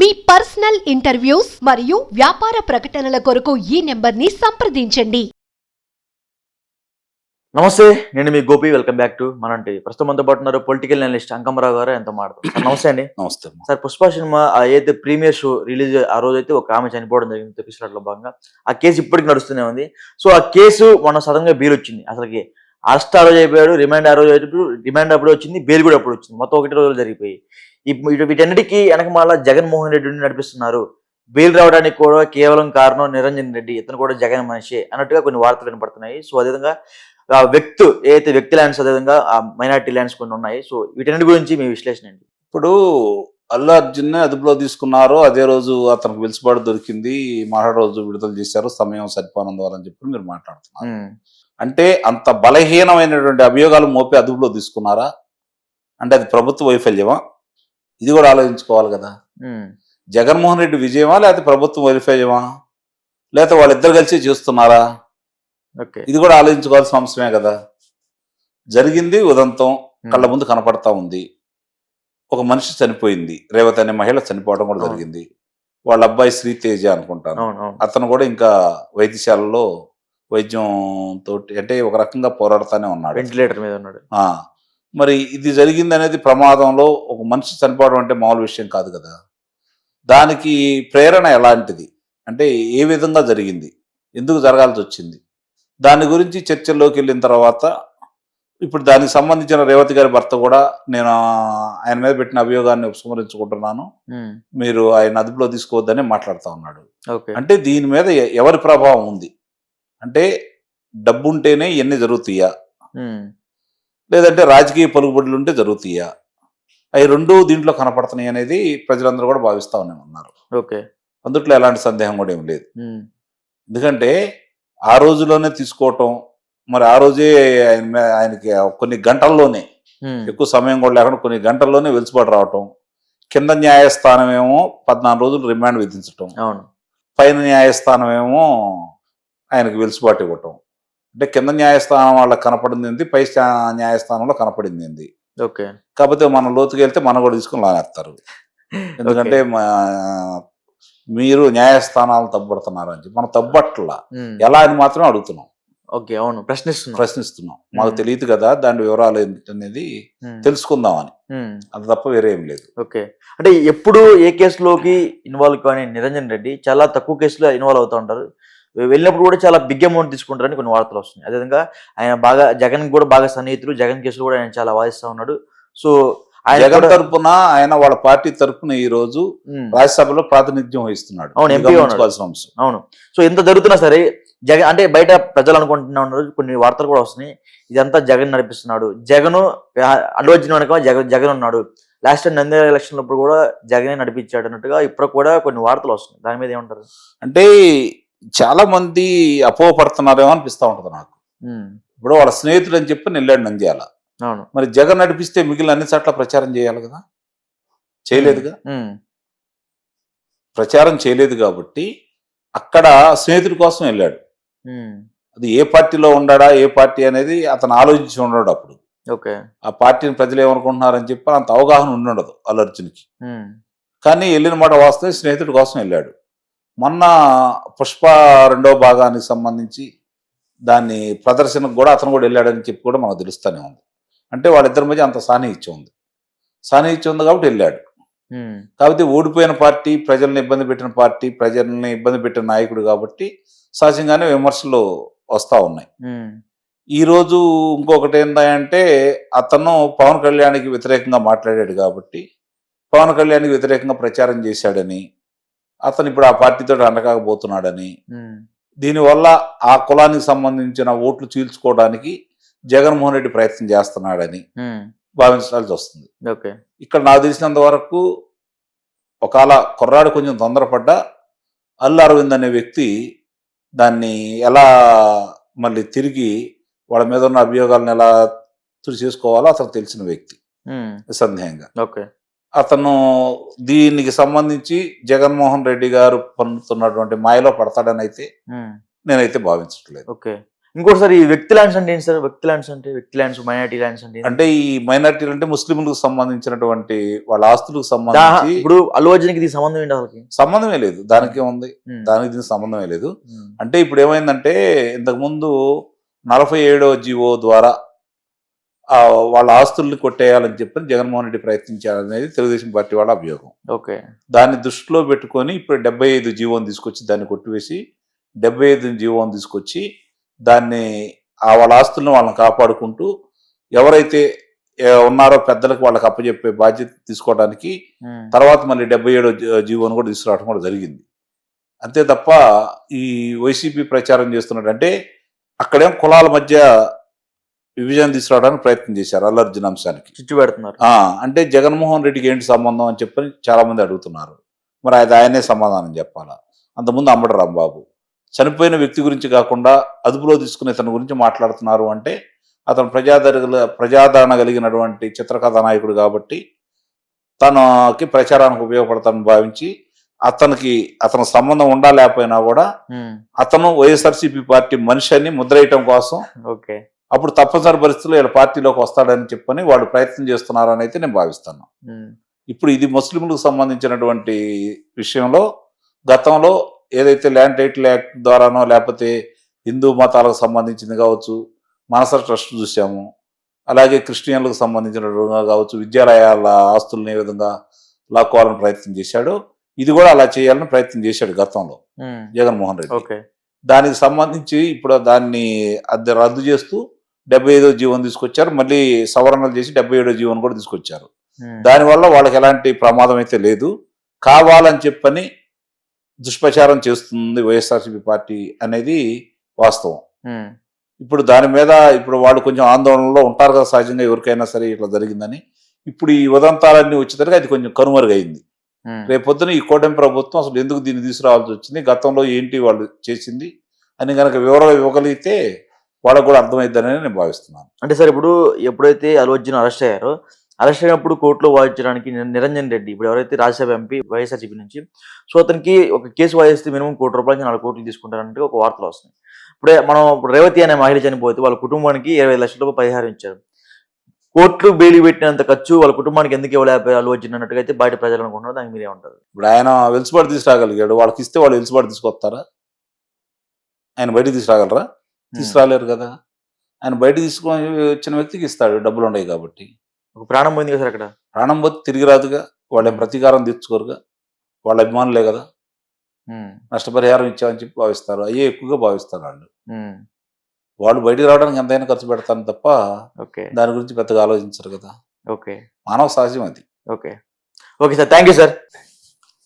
మీ personal interviews మరియు వ్యాపార ప్రకటనల కొరకు ఈ నెంబర్ని సంప్రదించండి. నమస్తే, నేను మీ గోపి. వెల్కమ్ బ్యాక్ టు మనంటి. ప్రస్తుతం మనతో పాటు ఉన్నారు పొలిటికల్ అనలిస్ట్ అంకమరావు గారు. ఎంతో మాట్లాడుతారు సార్. నమస్తే అండి. నమస్తే. సార్, పుష్ప సినిమా ఏదైతే ప్రీమియర్ షో రిలీజ్ ఆ రోజు అయితే ఒక ఆమె చనిపోవడం జరిగింది తెప్పించడంలో భాగంగా. ఆ కేసు ఇప్పటికి నడుస్తూనే ఉంది. సో ఆ కేసు మొన్న సడన్ గా బెయిల్ వచ్చింది. అసలుకి అరెస్ట్ ఆ రోజు అయిపోయాడు, రిమాండ్ ఆ రోజు అయిపోయాడు, రిమాండ్ అప్పుడు వచ్చింది, బెయిల్ కూడా అప్పుడు వచ్చింది. మొత్తం 1 రోజులు జరిగిపోయి వీటన్నిటికీ వెనక మళ్ళా జగన్మోహన్ రెడ్డిని నడిపిస్తున్నారు. బెయిల్ రావడానికి కూడా కేవలం కారణం నిరంజన్ రెడ్డి, ఇతను కూడా జగన్ మనిషి అన్నట్టుగా కొన్ని వార్తలు వినపడుతున్నాయి. సో అదేవిధంగా వ్యక్తి ల్యాండ్స్, అదేవిధంగా మైనారిటీ ల్యాండ్స్ కొన్ని ఉన్నాయి. సో వీటన్నిటి గురించి మీ విశ్లేషణ ఏంటి? ఇప్పుడు అల్లు అర్జున్ అదుపులో తీసుకున్నారు, అదే రోజు అతనికి వెలుసుబాటు దొరికింది, మరో రోజు విడుదల చేశారు, సమయం సరిపోనందువల్ల అని చెప్పి మీరు మాట్లాడుతున్నారు. అంటే అంత బలహీనమైనటువంటి అభియోగాలు మోపి అదుపులో తీసుకున్నారా అంటే అది ప్రభుత్వ వైఫల్యమా? ఇది కూడా ఆలోచించుకోవాలి కదా. జగన్మోహన్ రెడ్డి విజయమా లేకపోతే ప్రభుత్వం వైఫల్యమా, లేకపోతే వాళ్ళిద్దరు కలిసి చేస్తున్నారా? ఇది కూడా ఆలోచించుకోవాల్సిన అంశమే కదా. జరిగింది ఉదంతం కళ్ళ ముందు కనపడతా ఉంది. ఒక మనిషి చనిపోయింది, రేవతి అనే మహిళ చనిపోవడం కూడా జరిగింది. వాళ్ళ అబ్బాయి శ్రీతేజ అనుకుంటాను, అతను కూడా ఇంకా వైద్యశాలలో వైద్యం తోటి అంటే ఒక రకంగా పోరాడుతూనే ఉన్నాడు, వెంటిలేటర్ మీద ఉన్నాడు. మరి ఇది జరిగింది అనేది ప్రమాదంలో ఒక మనిషి చనిపోవడం అంటే మామూలు విషయం కాదు కదా. దానికి ప్రేరణ ఎలాంటిది అంటే ఏ విధంగా జరిగింది, ఎందుకు జరగాల్సి వచ్చింది, దాని గురించి చర్చల్లోకి వెళ్ళిన తర్వాత ఇప్పుడు దానికి సంబంధించిన రేవతి గారి భర్త కూడా నేను ఆయన మీద పెట్టిన అభియోగాన్ని ఉపసంహరించుకుంటున్నాను, మీరు ఆయన అదుపులో తీసుకోవద్దని మాట్లాడుతూ ఉన్నాడు. అంటే దీని మీద ఎవరి ప్రభావం ఉంది అంటే డబ్బు ఉంటేనే ఇవన్నీ జరుగుతాయా, లేదంటే రాజకీయ పలుకుబడులు ఉంటే జరుగుతాయా? అవి రెండు దీంట్లో కనపడుతున్నాయి అనేది ప్రజలందరూ కూడా భావిస్తా ఉన్నారు. అందుట్లో ఎలాంటి సందేహం కూడా ఏం లేదు. ఎందుకంటే ఆ రోజులోనే తీసుకోవటం, మరి ఆ రోజే ఆయనకి కొన్ని గంటల్లోనే, ఎక్కువ సమయం కూడా లేకుండా కొన్ని గంటల్లోనే వెలుసుబాటు రావటం, కింద న్యాయస్థానం ఏమో 14 రోజులు రిమాండ్ విధించటం, పైన న్యాయస్థానం ఏమో ఆయనకు వెలుసుబాటు ఇవ్వటం. అంటే కింద న్యాయస్థానం వాళ్ళకి కనపడింది ఏంది, పై న్యాయస్థానంలో కనపడింది ఏంది. కాకపోతే మనం లోతుకి వెళ్తే మనం కూడా తీసుకుని లానేస్తారు. ఎందుకంటే మీరు న్యాయస్థానాలు తప్పుడుతున్నారని చెప్పి మనం తప్పట్లా, ఎలా అని మాత్రం అడుగుతున్నాం. ప్రశ్నిస్తున్నాం. మాకు తెలియదు కదా దాని వివరాలు ఏంటనేది తెలుసుకుందామని, అది తప్ప వేరే ఏం లేదు. అంటే ఎప్పుడు ఏ కేసులోకి ఇన్వాల్వ్ కానీ నిరంజన్ రెడ్డి చాలా తక్కువ కేసులో ఇన్వాల్వ్ అవుతూ ఉంటారు. వెళ్ళినప్పుడు కూడా చాలా బిగ్ అమౌంట్ తీసుకుంటారని కొన్ని వార్తలు వస్తున్నాయి. అదేవిధంగా ఆయన బాగా జగన్ కూడా బాగా సన్నిహితులు, జగన్ కేసులు కూడా ఆయన చాలా వాదిస్తూ ఉన్నాడు. సో జగన్ తరపున ఆయన వాళ్ళ పార్టీ తరపున ఈ రోజు రాజ్యసభలో ప్రాతినిధ్యం వహిస్తున్నాడు. అవును. సో ఎంత జరుగుతున్నా సరే జగన్ అంటే బయట ప్రజలు అనుకుంటున్నా ఉన్నారు, కొన్ని వార్తలు కూడా వస్తున్నాయి, ఇదంతా జగన్ నడిపిస్తున్నాడు, జగన్ అల్లు అర్జున్ వెనక జగన్ ఉన్నాడు, లాస్ట్ టైం నంద్యాల ఎలక్షన్ అప్పుడు కూడా జగనే నడిపించాడు అన్నట్టుగా ఇప్పుడు కూడా కొన్ని వార్తలు వస్తున్నాయి. దాని మీద ఏమంటారు? అంటే చాలా మంది అపోహపడుతున్నారేమో అనిపిస్తూ ఉంటుంది నాకు. ఇప్పుడు వాళ్ళ స్నేహితుడు అని చెప్పి వెళ్ళాడు నంద్యాల, మరి జగన్ నడిపిస్తే మిగిలిన అన్ని చోట్ల ప్రచారం చేయాలి కదా, చేయలేదుగా. ప్రచారం చేయలేదు కాబట్టి అక్కడ స్నేహితుడి కోసం వెళ్ళాడు. అది ఏ పార్టీలో ఉన్నాడా ఏ పార్టీ అనేది అతను ఆలోచించి ఉండడు. అప్పుడు ఆ పార్టీని ప్రజలు ఏమనుకుంటున్నారని చెప్పి అంత అవగాహన ఉండదు అల్లు అర్జున్కి. కానీ వెళ్ళిన మాట వాస్తవం స్నేహితుడి కోసం వెళ్ళాడు. మొన్న పుష్ప 2వ భాగానికి సంబంధించి దాన్ని ప్రదర్శనకు కూడా అతను కూడా వెళ్ళాడని చెప్పి కూడా మనకు తెలుస్తూనే ఉంది. అంటే వాళ్ళిద్దరి మధ్య అంత సాన్నిహిత్యం ఉంది కాబట్టి వెళ్ళాడు. కాబట్టి ఓడిపోయిన పార్టీ, ప్రజల్ని ఇబ్బంది పెట్టిన పార్టీ, ప్రజల్ని ఇబ్బంది పెట్టిన నాయకుడు కాబట్టి సహజంగానే విమర్శలు వస్తూ ఉన్నాయి. ఈరోజు ఇంకొకటి ఏంటంటే అతను పవన్ కళ్యాణ్కి వ్యతిరేకంగా మాట్లాడాడు కాబట్టి పవన్ కళ్యాణ్కి వ్యతిరేకంగా ప్రచారం చేశాడని, అతను ఇప్పుడు ఆ పార్టీతో అండకాకపోతున్నాడని, దీనివల్ల ఆ కులానికి సంబంధించిన ఓట్లు చీల్చుకోవడానికి జగన్మోహన్ రెడ్డి ప్రయత్నం చేస్తున్నాడని భావించాల్సి వస్తుంది. ఇక్కడ నాకు తెలిసినంత వరకు ఒకవేళ కుర్రాడు కొంచెం తొందరపడ్డా అల్లు అరవింద్ అనే వ్యక్తి దాన్ని ఎలా మళ్ళీ తిరిగి వాళ్ళ మీద ఉన్న అభియోగాలను ఎలా చేసుకోవాలో అతను తెలిసిన వ్యక్తి నిస్సందేహంగా. అతను దీనికి సంబంధించి జగన్మోహన్ రెడ్డి గారు పొందుతున్నటువంటి మాయలో పడతాడని అయితే నేనైతే భావించట్లేదు. ఇంకోటిసారి ఈ వ్యక్తి ల్యాండ్స్ అంటే ఏంటి సార్? వ్యక్తి ల్యాండ్స్ మైనారిటీ ల్యాండ్స్ అంటే ఏంటి? అంటే ఈ మైనారిటీలు అంటే ముస్లింలకు సంబంధించినటువంటి వాళ్ళ ఆస్తులకు సంబంధించి ఇప్పుడు అల్లు అర్జున్కి దీనికి సంబంధం ఏంటి అసలు? సంబంధమే లేదు, దానికి ఉంది, దానికి దీనికి సంబంధమే లేదు. అంటే ఇప్పుడు ఏమైందంటే ఇంతకు ముందు 47వ జీవో ద్వారా వాళ్ళ ఆస్తుల్ని కొట్టేయాలని చెప్పి జగన్మోహన్ రెడ్డి ప్రయత్నించారనేది తెలుగుదేశం పార్టీ వాళ్ళ అభియోగం. ఓకే. దాన్ని దృష్టిలో పెట్టుకొని ఇప్పుడు 75 జీవోని తీసుకొచ్చి దాన్ని కొట్టివేసి 75 జీవోని తీసుకొచ్చి దాన్ని వాళ్ళ ఆస్తులను వాళ్ళని కాపాడుకుంటూ ఎవరైతే ఉన్నారో పెద్దలకు వాళ్ళకి అప్పచెప్పే బాధ్యత తీసుకోవడానికి తర్వాత మళ్ళీ 77వ జీవోని కూడా తీసుకురావడం కూడా జరిగింది. అంతే తప్ప ఈ వైసీపీ ప్రచారం చేస్తున్నట్టు అంటే అక్కడేం కులాల మధ్య విభజన తీసుకురావడానికి ప్రయత్నం చేశారు అల్లు అర్జున్ అంశానికి, చిచ్చు పెడుతున్నారు. అంటే జగన్మోహన్ రెడ్డికి ఏంటి సంబంధం అని చెప్పని చాలా మంది అడుగుతున్నారు. మరి అది ఆయనే సమాధానం చెప్పాలా? అంతకుముందు అంబటి రాంబాబు చనిపోయిన వ్యక్తి గురించి కాకుండా అదుపులో తీసుకునే తన గురించి మాట్లాడుతున్నారు అంటే అతను ప్రజాదరణ కలిగినటువంటి చిత్రకథా నాయకుడు కాబట్టి తనకి ప్రచారానికి ఉపయోగపడతానని భావించి అతను సంబంధం ఉండా లేకపోయినా కూడా అతను వైఎస్ఆర్సీపీ పార్టీ మనిషి అని ముద్రేయటం కోసం ఓకే అప్పుడు తప్పనిసరి పరిస్థితుల్లో వీళ్ళ పార్టీలోకి వస్తాడని చెప్పని వాళ్ళు ప్రయత్నం చేస్తున్నారని అయితే నేను భావిస్తాను. ఇప్పుడు ఇది ముస్లింలకు సంబంధించినటువంటి విషయంలో గతంలో ఏదైతే ల్యాండ్ టైటిల్ యాక్ట్ ద్వారానో లేకపోతే హిందూ మతాలకు సంబంధించింది కావచ్చు మానస ట్రస్ట్ చూసాము, అలాగే క్రిస్టియన్లకు సంబంధించినట్టుగా కావచ్చు విద్యాలయాల ఆస్తులను ఏ విధంగా లాక్కోవాలని ప్రయత్నం చేశాడు, ఇది కూడా అలా చేయాలని ప్రయత్నం చేశాడు గతంలో జగన్మోహన్ రెడ్డి. దానికి సంబంధించి ఇప్పుడు దాన్ని రద్దు చేస్తూ 75వ జీవోన్ తీసుకొచ్చారు, మళ్ళీ సవరణలు చేసి 77వ జీవోన్ కూడా తీసుకొచ్చారు. దానివల్ల వాళ్ళకి ఎలాంటి ప్రమాదం అయితే లేదు. కావాలని చెప్పని దుష్ప్రచారం చేస్తుంది వైఎస్ఆర్సీపీ పార్టీ అనేది వాస్తవం. ఇప్పుడు దాని మీద ఇప్పుడు వాళ్ళు కొంచెం ఆందోళనలో ఉంటారు కదా సహజంగా, ఎవరికైనా సరే ఇట్లా జరిగిందని. ఇప్పుడు ఈ ఉదంతాలన్నీ వచ్చేసరికి అది కొంచెం కనుమరుగైంది. రేపొద్దున ఈ కూటమి ప్రభుత్వం అసలు ఎందుకు దీన్ని తీసుకురావాల్సి వచ్చింది, గతంలో ఏంటి వాళ్ళు చేసింది అని కనుక వివరాలు ఇవ్వగలిగితే వాళ్ళకు కూడా అర్థమైద్దని నేను భావిస్తున్నాను. అంటే సార్ ఇప్పుడు ఎప్పుడైతే అల్లు అర్జున్ అరెస్ట్ అయినప్పుడు కోర్టులో వాదించడానికి నిరంజన్ రెడ్డి ఇప్పుడు ఎవరైతే రాజ్యసభ ఎంపీ వైఎస్ఆర్సీపీ నుంచి, సో అతనికి ఒక కేసు వాదిస్తే మినిమం ₹1 కోటి నుంచి 4 కోట్లు తీసుకుంటారంటే ఒక వార్తలు వస్తున్నాయి. ఇప్పుడు రేవతి అనే మహిళ చనిపోతే వాళ్ళ కుటుంబానికి 25 లక్షల రూపాయలు పరిహారం ఇచ్చారు. కోర్టులు బెయిల్ పెట్టినంత ఖర్చు వాళ్ళ కుటుంబానికి ఎందుకు ఇవ్వలేకపోయి అల్లు అర్జున్ అన్నట్టుగా అయితే బయట ప్రజలు అనుకుంటున్నారు. దానికి మీరేమంటారు? ఇప్పుడు ఆయన వెలుసుబాటు తీసుకురాగలిగాడు, వాళ్ళకి ఇస్తే వాళ్ళు వెలుసుబాటు తీసుకొస్తారా? ఆయన బయటకు తీసుకురాగలరా? తీసుకురాలేరు కదా. ఆయన బయట తీసుకొని వచ్చిన వ్యక్తికి ఇస్తాడు, డబ్బులు ఉన్నాయి కాబట్టి. ఒక ప్రాణం పోయింది కదా సార్, అక్కడ ప్రాణం పోతే తిరిగి రాదుగా, వాళ్ళేం ప్రతీకారం తీర్చుకోరుగా, వాళ్ళ అభిమానులే కదా, నష్టపరిహారం ఇచ్చామని చెప్పి భావిస్తారు, అయ్యే ఎక్కువగా భావిస్తారు వాళ్ళు. వాళ్ళు బయటికి రావడానికి ఎంతైనా ఖర్చు పెడతాను తప్ప దాని గురించి పెద్దగా ఆలోచించరు కదా. ఓకే, మానవ సహజం అది. Okay okay sir, thank you sir.